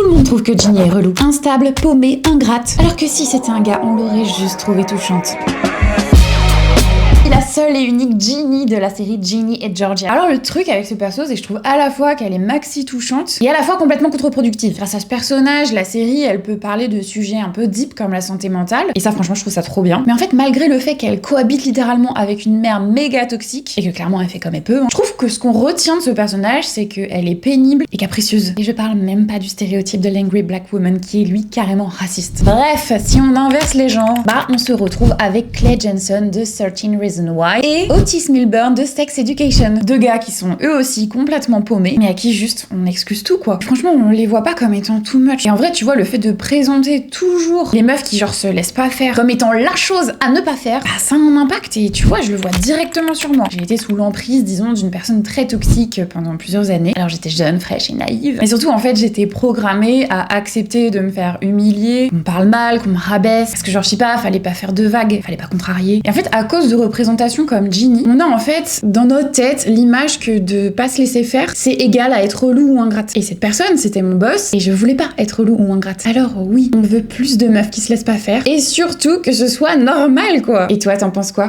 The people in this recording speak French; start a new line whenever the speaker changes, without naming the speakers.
le monde trouve que Ginny est relou, instable, paumée, ingrate. Alors que si c'était un gars, on l'aurait juste trouvée touchante. La seule et unique Ginny de la série Ginny et Georgia. Alors le truc avec ce perso, c'est que je trouve à la fois qu'elle est maxi touchante et à la fois complètement contre-productive. Grâce à ce personnage, la série, elle peut parler de sujets un peu deep comme la santé mentale, et ça franchement je trouve ça trop bien. Mais en fait, malgré le fait qu'elle cohabite littéralement avec une mère méga toxique, et que clairement elle fait comme elle peut, je trouve que ce qu'on retient de ce personnage, c'est qu'elle est pénible et capricieuse. Et je parle même pas du stéréotype de l'angry black woman qui est lui carrément raciste. Bref, si on inverse les genres, on se retrouve avec Clay Jensen de 13 Reasons Why et Otis Milburn de Sex Education. Deux gars qui sont eux aussi complètement paumés, mais à qui juste on excuse tout quoi. Franchement, on les voit pas comme étant too much. Et en vrai, tu vois, le fait de présenter toujours les meufs qui genre se laissent pas faire comme étant la chose à ne pas faire, ça a un impact et tu vois, je le vois directement sur moi. J'ai été sous l'emprise, disons, d'une personne très toxique pendant plusieurs années. Alors j'étais jeune, fraîche et naïve. Mais surtout, en fait, j'étais programmée à accepter de me faire humilier, qu'on me parle mal, qu'on me rabaisse, parce que genre, je sais pas, fallait pas faire de vagues, fallait pas contrarier. Et en fait, à cause de représentations comme Ginny, on a en fait dans notre tête l'image que de pas se laisser faire, c'est égal à être relou ou ingrate. Et cette personne, c'était mon boss, et je voulais pas être relou ou ingrate. Alors oui, on veut plus de meufs qui se laissent pas faire, et surtout que ce soit normal quoi. Et toi, t'en penses quoi?